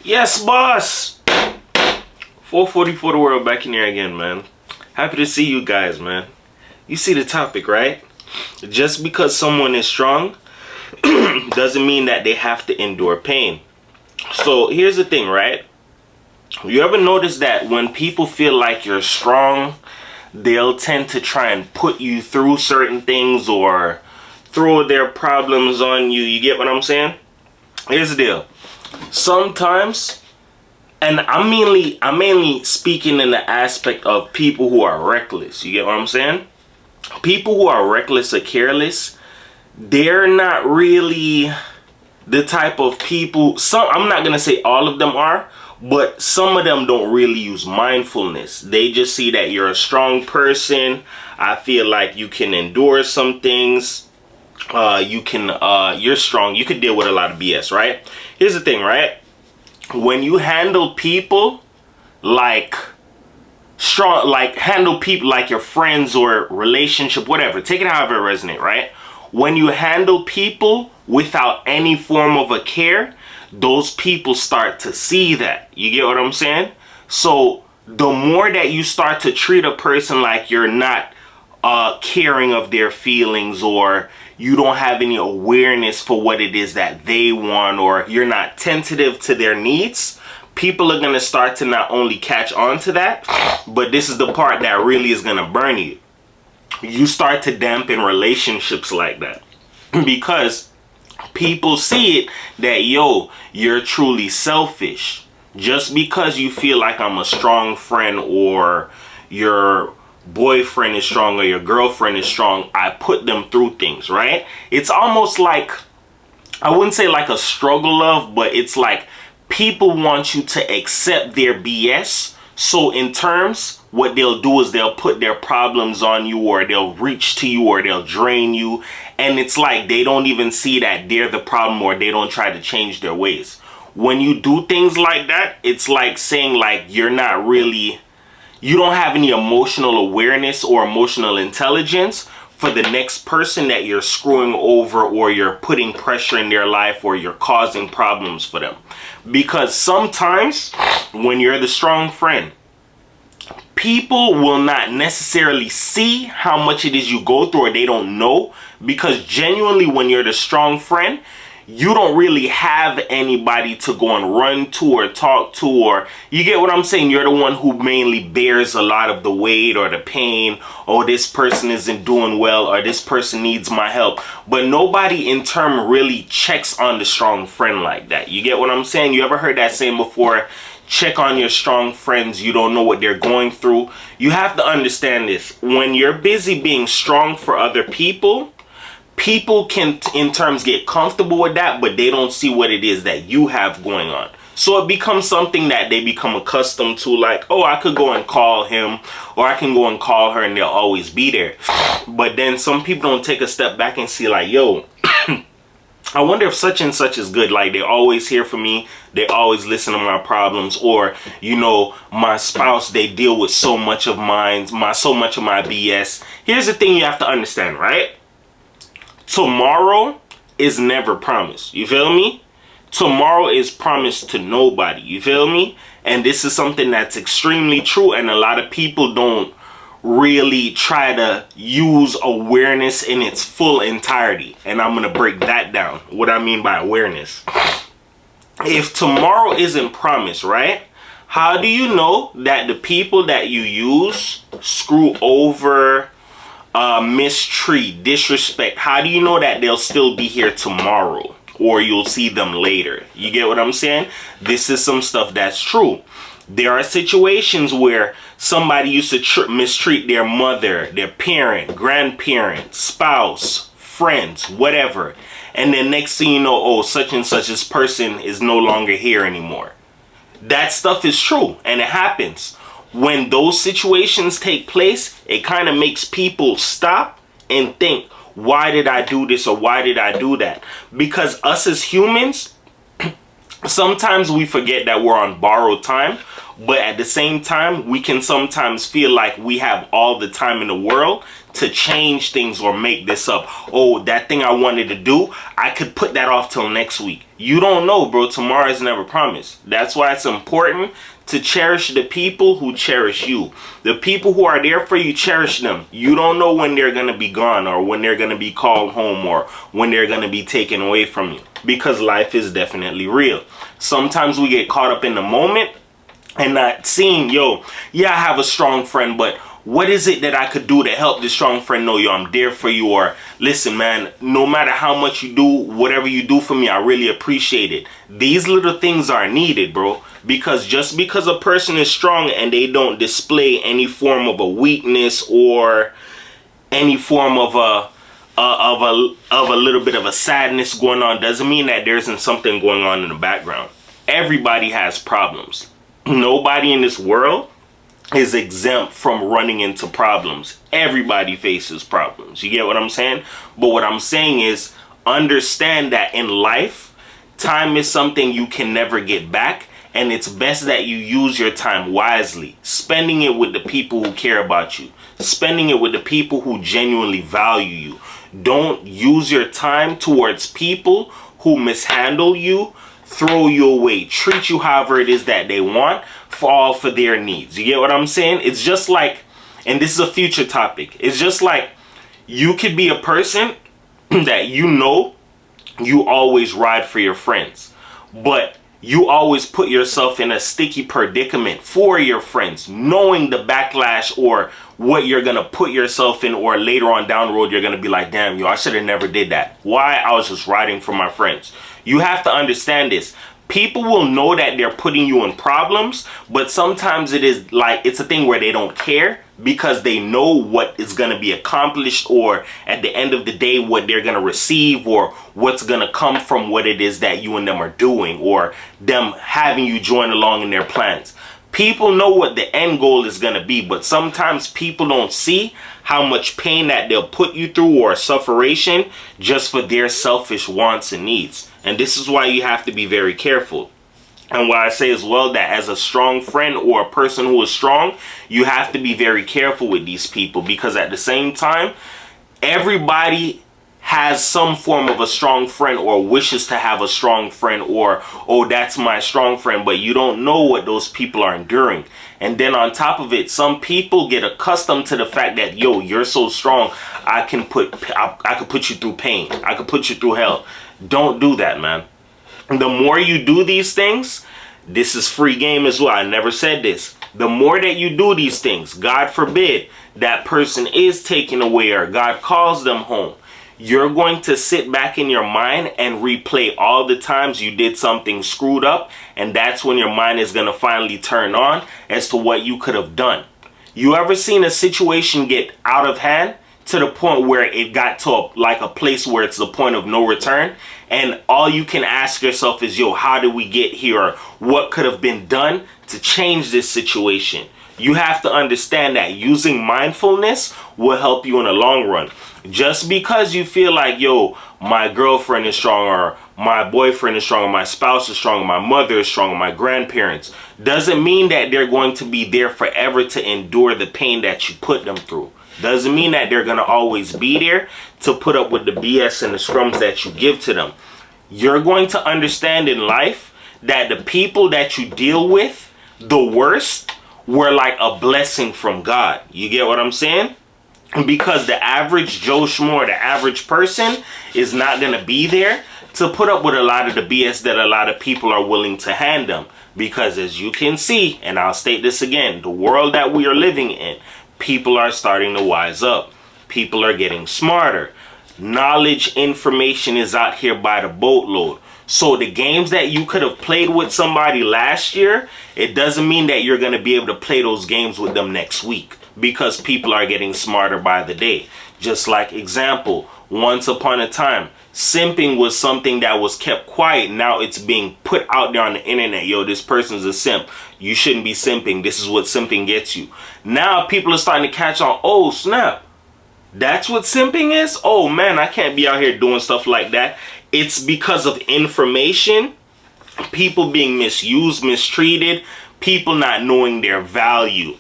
Yes, boss. 444 the world back in here again, man. Happy to see you guys, man. You see the topic, right? Just because someone is strong doesn't mean that they have to endure pain. So here's the thing, right? You ever notice that when people feel like you're strong, they'll tend to try and put you through certain things or throw their problems on you? You get what I'm saying? Here's the deal. Sometimes, and I'm mainly speaking in the aspect of people who are reckless. You get what I'm saying? People who are reckless or careless, they're not really the type of people. I'm not gonna say all of them are, but some of them don't really use mindfulness. They just see that you're a strong person. I feel like you can endure some things. You're strong. You can deal with a lot of BS, right? Here's the thing, right? When you handle people like handle people like your friends or relationship, whatever, take it however it resonates, right? When you handle people without any form of a care, those people start to see that. You get what I'm saying? So the more that you start to treat a person like you're not caring of their feelings, or you don't have any awareness for what it is that they want, or you're not tentative to their needs, people are going to start to not only catch on to that, but this is the part that really is going to burn you. You start to dampen relationships like that because people see it that, yo, you're truly selfish. Just because you feel like I'm a strong friend, or your boyfriend is strong, or your girlfriend is strong, I put them through things, right? It's almost like, I wouldn't say like a struggle of, but it's like people want you to accept their BS. So in terms, what they'll do is they'll put their problems on you, or they'll reach to you, or they'll drain you. And it's like they don't even see that they're the problem, or they don't try to change their ways. When you do things like that, it's like saying like you're not really, you don't have any emotional awareness or emotional intelligence for the next person that you're screwing over, or you're putting pressure in their life, or you're causing problems for them. Because sometimes when you're the strong friend, people will not necessarily see how much it is you go through, or they don't know, because genuinely when you're the strong friend, you don't really have anybody to go and run to or talk to, or you get what I'm saying? You're the one who mainly bears a lot of the weight or the pain. Oh, this person isn't doing well, or this person needs my help. But nobody in turn really checks on the strong friend like that. You get what I'm saying? You ever heard that saying before? Check on your strong friends. You don't know what they're going through. You have to understand this. When you're busy being strong for other people, people can in terms get comfortable with that, but they don't see what it is that you have going on. So it becomes something that they become accustomed to, like, oh, I could go and call him, or I can go and call her, and they'll always be there. But then some people don't take a step back and see like, yo, I wonder if such and such is good. Like, they always here for me. They always listen to my problems. Or, you know, my spouse, they deal with so much of my BS. Here's the thing you have to understand, right? Tomorrow is never promised. You feel me? Tomorrow is promised to nobody. You feel me? And this is something that's extremely true. And a lot of people don't really try to use awareness in its full entirety. And I'm going to break that down. What I mean by awareness. If tomorrow isn't promised, right? How do you know that the people that you use screw over, mistreat, disrespect? How do you know that they'll still be here tomorrow, or you'll see them later? You get what I'm saying? This is some stuff that's true. There are situations where somebody used to mistreat their mother, their parent, grandparent, spouse, friends, whatever. And then next thing you know, oh, such and such, this person is no longer here anymore. That stuff is true, and it happens. When those situations take place, it kind of makes people stop and think, why did I do this, or why did I do that? Because us as humans, sometimes we forget that we're on borrowed time, But at the same time, we can sometimes feel like we have all the time in the world to change things or make this up. Oh, that thing I wanted to do, I could put that off till next week. You don't know, bro. Tomorrow is never promised. That's why it's important to cherish the people who cherish you. The people who are there for you, cherish them. You don't know when they're going to be gone, or when they're going to be called home, or when they're going to be taken away from you, because life is definitely real. Sometimes we get caught up in the moment and not seeing, yo, yeah, I have a strong friend, but what is it that I could do to help this strong friend know, yo, I'm there for you? Or listen, man, no matter how much you do, whatever you do for me, I really appreciate it. These little things are needed, bro, because just because a person is strong and they don't display any form of a weakness or any form of a little bit of a sadness going on, doesn't mean that there isn't something going on in the background. Everybody has problems. Nobody in this world is exempt from running into problems. Everybody faces problems. You get what I'm saying? But what I'm saying is, understand that in life, time is something you can never get back, and it's best that you use your time wisely, spending it with the people who care about you, spending it with the people who genuinely value you. Don't use your time towards people who mishandle you, throw you away, treat you however it is that they want, fall for their needs. You get what I'm saying? It's just like, and this is a future topic, it's just like you could be a person that you know you always ride for your friends, but you always put yourself in a sticky predicament for your friends, knowing the backlash or what you're going to put yourself in, or later on down the road, you're going to be like, damn, yo, I should have never did that. Why? I was just riding for my friends. You have to understand this. People will know that they're putting you in problems, but sometimes it is like, it's a thing where they don't care because they know what is going to be accomplished, or at the end of the day, what they're going to receive, or what's going to come from what it is that you and them are doing, or them having you join along in their plans. People know what the end goal is going to be, but sometimes people don't see how much pain that they'll put you through, or sufferation, just for their selfish wants and needs. And this is why you have to be very careful. And what I say as well, that as a strong friend or a person who is strong, you have to be very careful with these people, because at the same time, everybody has some form of a strong friend, or wishes to have a strong friend, or, oh, that's my strong friend, but you don't know what those people are enduring. And then on top of it, some people get accustomed to the fact that, yo, you're so strong, I could put you through pain, I could put you through hell. Don't do that, man. The more you do these things, this is free game as well, I never said this. The more that you do these things, God forbid that person is taken away, or God calls them home, you're going to sit back in your mind and replay all the times you did something screwed up, and that's when your mind is going to finally turn on as to what you could have done. You ever seen a situation get out of hand to the point where it got to a place where it's the point of no return, and all you can ask yourself is, yo, how did we get here? Or what could have been done to change this situation? You have to understand that using mindfulness will help you in the long run. Just because you feel like, yo, my girlfriend is strong, or my boyfriend is strong, or my spouse is strong, or my mother is strong, or my grandparents, doesn't mean that they're going to be there forever to endure the pain that you put them through. Doesn't mean that they're going to always be there to put up with the BS and the scrums that you give to them. You're going to understand in life that the people that you deal with, the worst, were like a blessing from God. You get what I'm saying? Because the average Joe Schmo, the average person, is not going to be there to put up with a lot of the BS that a lot of people are willing to hand them. Because as you can see, and I'll state this again, the world that we are living in, people are starting to wise up. People are getting smarter. Knowledge, information is out here by the boatload. So the games that you could have played with somebody last year, it doesn't mean that you're going to be able to play those games with them next week, because people are getting smarter by the day. Just like example, once upon a time, simping was something that was kept quiet. Now it's being put out there on the internet. Yo, this person's a simp. You shouldn't be simping. This is what simping gets you. Now people are starting to catch on. Oh, snap. That's what simping is? Oh, man, I can't be out here doing stuff like that. It's because of information, people being misused, mistreated, people not knowing their value,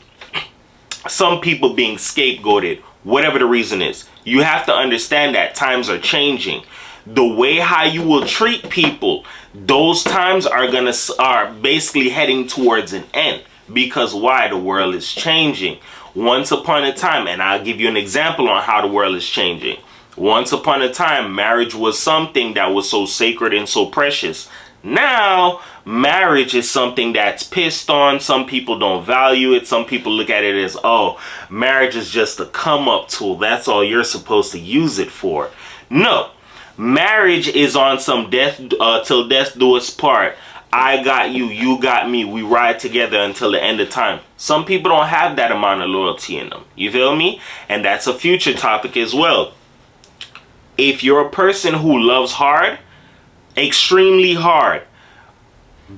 some people being scapegoated, whatever the reason is. You have to understand that times are changing. The way how you will treat people, those times are basically heading towards an end. Because why? The world is changing. Once upon a time, and I'll give you an example on how the world is changing. Once upon a time, marriage was something that was so sacred and so precious. Now, marriage is something that's pissed on. Some people don't value it. Some people look at it as, oh, marriage is just a come-up tool. That's all you're supposed to use it for. No, marriage is on some death till death do us part. I got you, you got me. We ride together until the end of time. Some people don't have that amount of loyalty in them. You feel me? And that's a future topic as well. If you're a person who loves hard, extremely hard,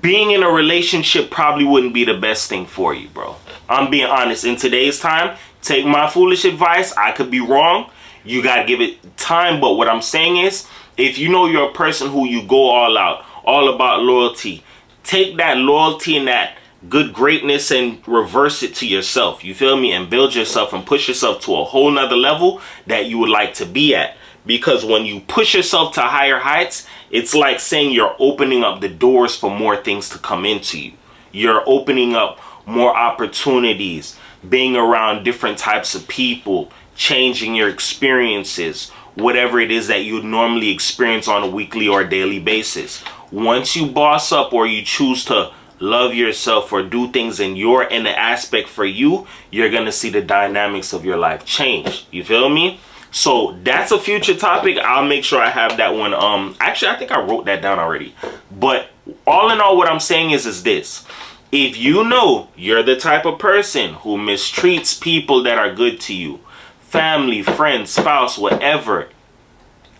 being in a relationship probably wouldn't be the best thing for you, bro. I'm being honest. In today's time, take my foolish advice. I could be wrong. You got to give it time. But what I'm saying is, if you know you're a person who you go all out, all about loyalty, take that loyalty and that good greatness and reverse it to yourself. You feel me? And build yourself and push yourself to a whole nother level that you would like to be at. Because when you push yourself to higher heights, it's like saying you're opening up the doors for more things to come into you. You're opening up more opportunities, being around different types of people, changing your experiences, whatever it is that you normally experience on a weekly or daily basis. Once you boss up or you choose to love yourself or do things in the aspect for you, you're going to see the dynamics of your life change. You feel me? So that's a future topic. I'll make sure I have that one. Actually, I think I wrote that down already. But all in all, what I'm saying is this. If you know you're the type of person who mistreats people that are good to you, family, friends, spouse, whatever,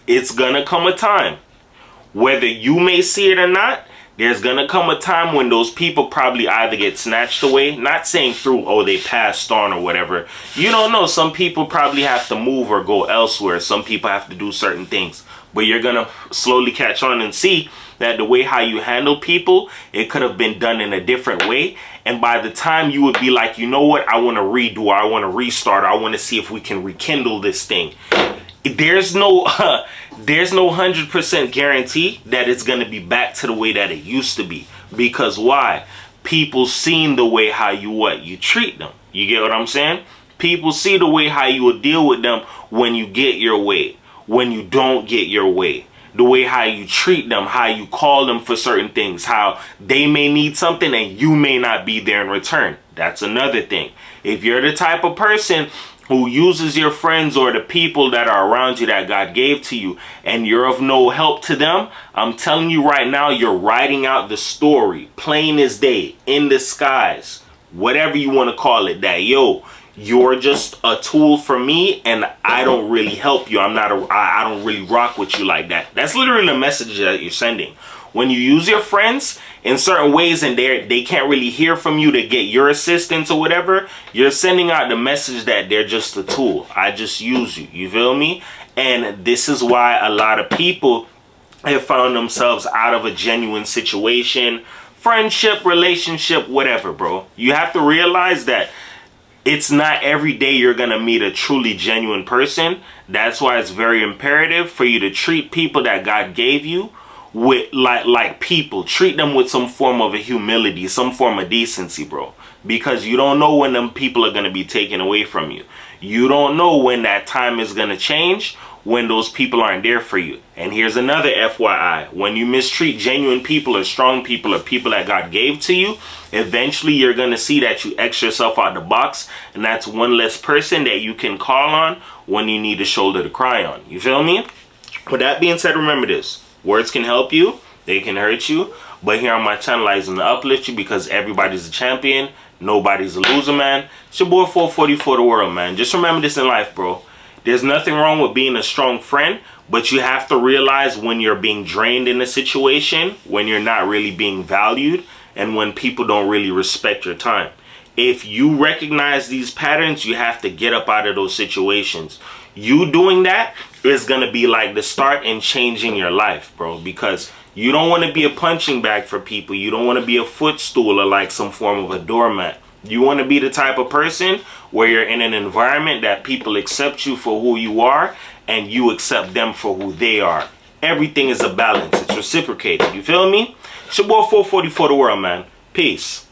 it's gonna come a time, whether you may see it or not, there's gonna come a time when those people probably either get snatched away, not saying through, oh, they passed on or whatever. You don't know. Some people probably have to move or go elsewhere. Some people have to do certain things. But you're gonna slowly catch on and see that the way how you handle people, it could have been done in a different way. And by the time you would be like, you know what, I want to redo, I want to restart, I want to see if we can rekindle this thing. There's no 100% guarantee that it's going to be back to the way that it used to be. Because why? People seen the way how you treat them. You get what I'm saying? People see the way how you will deal with them when you get your way, when you don't get your way. The way how you treat them, how you call them for certain things, how they may need something and you may not be there in return. That's another thing. If you're the type of person who uses your friends or the people that are around you that God gave to you and you're of no help to them, I'm telling you right now, you're writing out the story, plain as day, in disguise, whatever you want to call it, that yo, you're just a tool for me and I don't really help you. I don't really rock with you like that. That's literally the message that you're sending. When you use your friends in certain ways and they can't really hear from you to get your assistance or whatever, you're sending out the message that they're just a tool. I just use you. You feel me? And this is why a lot of people have found themselves out of a genuine situation, friendship, relationship, whatever, bro. You have to realize that it's not every day you're going to meet a truly genuine person. That's why it's very imperative for you to treat people that God gave you with like people. Treat them with some form of a humility, some form of decency, bro. Because you don't know when them people are going to be taken away from you. You don't know when that time is going to change, when those people aren't there for you. And here's another FYI. When you mistreat genuine people or strong people or people that God gave to you, eventually you're going to see that you X yourself out the box. And that's one less person that you can call on when you need a shoulder to cry on. You feel me? With that being said, remember this. Words can help you. They can hurt you. But here on my channel, I am to uplift you because everybody's a champion. Nobody's a loser, man. It's your boy 444 the world, man. Just remember this in life, bro. There's nothing wrong with being a strong friend, but you have to realize when you're being drained in a situation, when you're not really being valued, and when people don't really respect your time. If you recognize these patterns, you have to get up out of those situations. You doing that is going to be like the start in changing your life, bro, because You don't want to be a punching bag for people. You don't want to be a footstool or like some form of a doormat. You want to be the type of person where you're in an environment that people accept you for who you are and you accept them for who they are. Everything is a balance. It's reciprocated. You feel me? It's your boy 440 for the world, man. Peace.